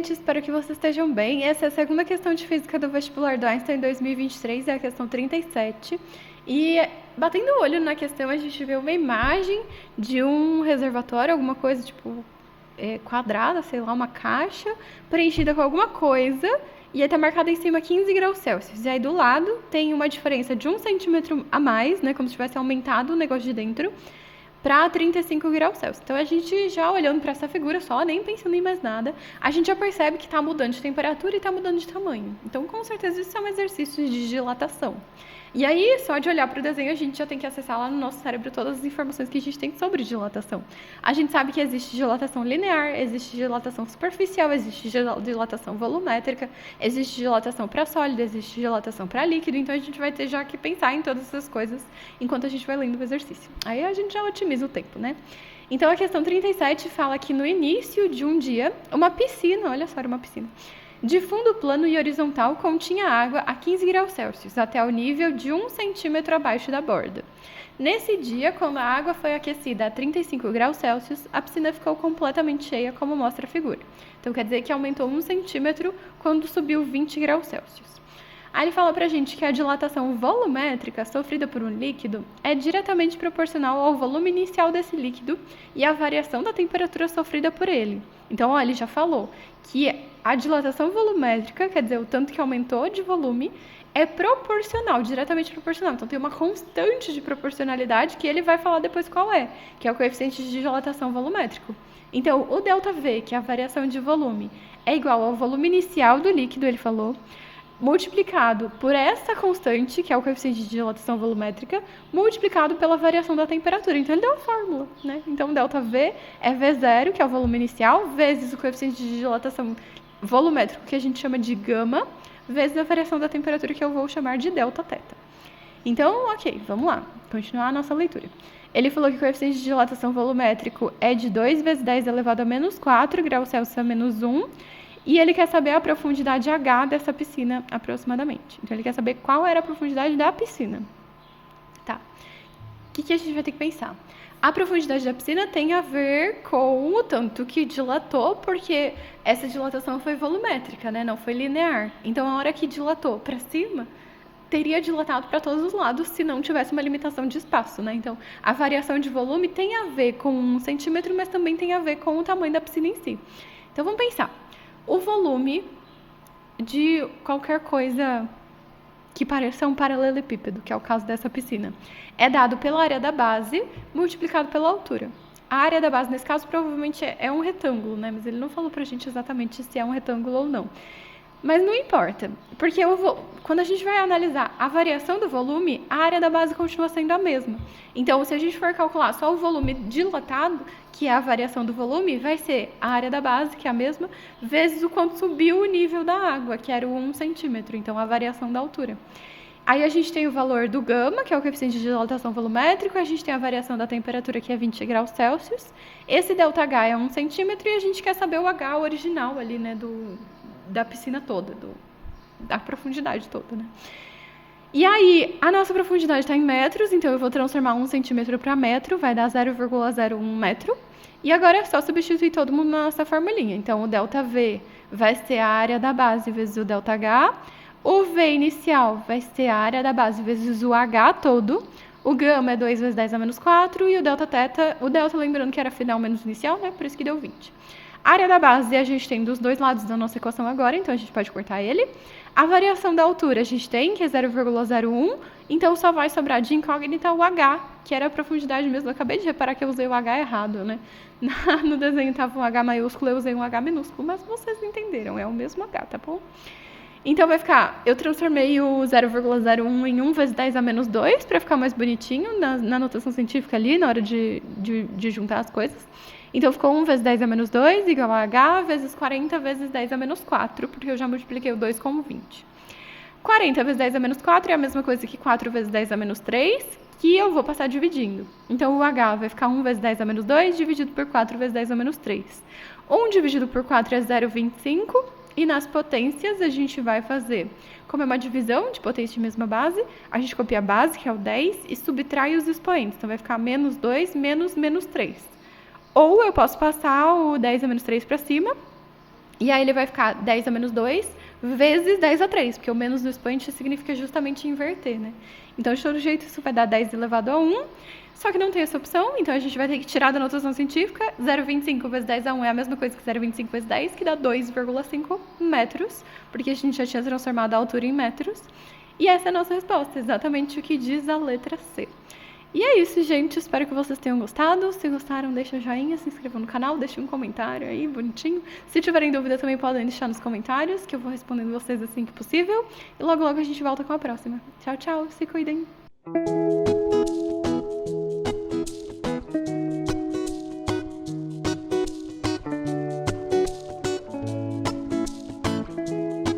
gente, espero que vocês estejam bem. Essa é a segunda questão de física do vestibular do Einstein em 2023, é a questão 37. E batendo o olho na questão, a gente vê uma imagem de um reservatório, alguma coisa tipo quadrada, sei lá, uma caixa preenchida com alguma coisa, e aí tá marcado em cima 15 graus Celsius. E aí do lado tem uma diferença de 1 centímetro a mais, né, como se tivesse aumentado o negócio de dentro, para 35 graus Celsius. Então, a gente já olhando para essa figura só, nem pensando em mais nada, a gente já percebe que está mudando de temperatura e está mudando de tamanho. Então, com certeza, isso é um exercício de dilatação. E aí, só de olhar para o desenho, a gente já tem que acessar lá no nosso cérebro todas as informações que a gente tem sobre dilatação. A gente sabe que existe dilatação linear, existe dilatação superficial, existe dilatação volumétrica, existe dilatação para sólido, existe dilatação para líquido. Então, a gente vai ter já que pensar em todas essas coisas enquanto a gente vai lendo o exercício. Aí a gente já otimiza o tempo, né? Então, a questão 37 fala que no início de um dia, uma piscina, olha só, era uma piscina, de fundo plano e horizontal continha água a 15 graus Celsius, até o nível de 1 centímetro abaixo da borda. Nesse dia, quando a água foi aquecida a 35 graus Celsius, a piscina ficou completamente cheia, como mostra a figura. Então, quer dizer que aumentou 1 centímetro quando subiu 20 graus Celsius. Aí ele fala pra gente que a dilatação volumétrica sofrida por um líquido é diretamente proporcional ao volume inicial desse líquido e à variação da temperatura sofrida por ele. Então, ó, ele já falou que a dilatação volumétrica, quer dizer, o tanto que aumentou de volume, é proporcional, diretamente proporcional. Então, tem uma constante de proporcionalidade que ele vai falar depois qual é, que é o coeficiente de dilatação volumétrico. Então, o ΔV, que é a variação de volume, é igual ao volume inicial do líquido, ele falou, multiplicado por essa constante, que é o coeficiente de dilatação volumétrica, multiplicado pela variação da temperatura. Então, ele deu a fórmula, né? Então, ΔV é V0, que é o volume inicial, vezes o coeficiente de dilatação volumétrico, que a gente chama de gama, vezes a variação da temperatura, que eu vou chamar de Δθ. Então, ok, vamos lá, continuar a nossa leitura. Ele falou que o coeficiente de dilatação volumétrico é de 2 vezes 10 elevado a menos 4 graus Celsius a menos 1, e ele quer saber a profundidade H dessa piscina, aproximadamente. Então, ele quer saber qual era a profundidade da piscina. Tá. O que a gente vai ter que pensar? A profundidade da piscina tem a ver com o tanto que dilatou, porque essa dilatação foi volumétrica, né? Não foi linear. Então, a hora que dilatou para cima, teria dilatado para todos os lados se não tivesse uma limitação de espaço, né? Então, a variação de volume tem a ver com 1 centímetro, mas também tem a ver com o tamanho da piscina em si. Então, vamos pensar. O volume de qualquer coisa que pareça um paralelepípedo, que é o caso dessa piscina, é dado pela área da base multiplicado pela altura. A área da base, nesse caso, provavelmente é um retângulo, né? Mas ele não falou pra gente exatamente se é um retângulo ou não. Mas não importa, porque quando a gente vai analisar a variação do volume, a área da base continua sendo a mesma. Então, se a gente for calcular só o volume dilatado, que é a variação do volume, vai ser a área da base, que é a mesma, vezes o quanto subiu o nível da água, que era o 1 centímetro, então a variação da altura. Aí a gente tem o valor do gama, que é o coeficiente de dilatação volumétrico, a gente tem a variação da temperatura, que é 20 graus Celsius, esse ΔH é 1 centímetro, e a gente quer saber o H original ali, né, da piscina toda, da profundidade toda, né? E aí, a nossa profundidade está em metros, então eu vou transformar 1 centímetro para metro, vai dar 0,01 metro. E agora é só substituir todo mundo na nossa formulinha. Então, o ΔV vai ser a área da base vezes o ΔH, o V inicial vai ser a área da base vezes o H todo, o gama é 2 vezes 10 a menos 4, e o Δθ, o Δθ lembrando que era final menos inicial, né? Por isso que deu 20. A área da base a gente tem dos dois lados da nossa equação agora, então a gente pode cortar ele. A variação da altura a gente tem, que é 0,01, então só vai sobrar de incógnita o H, que era a profundidade mesmo. Eu acabei de reparar que eu usei o H errado, né? No desenho estava um H maiúsculo, eu usei um H minúsculo, mas vocês entenderam, é o mesmo H, tá bom? Então vai ficar, eu transformei o 0,01 em 1 vezes 10 a menos 2, para ficar mais bonitinho na notação científica ali, na hora de juntar as coisas. Então, ficou 1 vezes 10 a menos 2 igual a H vezes 40 vezes 10 a menos 4, porque eu já multipliquei o 2 com 20. 40 vezes 10 a menos 4 é a mesma coisa que 4 vezes 10 a menos 3, que eu vou passar dividindo. Então, o H vai ficar 1 vezes 10 a menos 2 dividido por 4 vezes 10 a menos 3. 1 dividido por 4 é 0,25, e nas potências a gente vai fazer, como é uma divisão de potência de mesma base, a gente copia a base, que é o 10, e subtrai os expoentes. Então, vai ficar menos 2 menos menos 3. Ou eu posso passar o 10 a menos 3 para cima E aí ele vai ficar 10 a menos 2 vezes 10 a 3, porque o menos do expoente significa justamente inverter, né? Então, de todo jeito, isso vai dar 10 elevado a 1, só que não tem essa opção, então a gente vai ter que tirar da notação científica. 0,25 vezes 10 a 1 é a mesma coisa que 0,25 vezes 10, que dá 2,5 metros, porque a gente já tinha transformado a altura em metros. E essa é a nossa resposta, exatamente o que diz a letra C. E é isso, gente. Espero que vocês tenham gostado. Se gostaram, deixa um joinha, se inscreva no canal, deixa um comentário aí, bonitinho. Se tiverem dúvida, também podem deixar nos comentários, que eu vou respondendo vocês assim que possível. E logo, logo a gente volta com a próxima. Tchau, tchau. Se cuidem.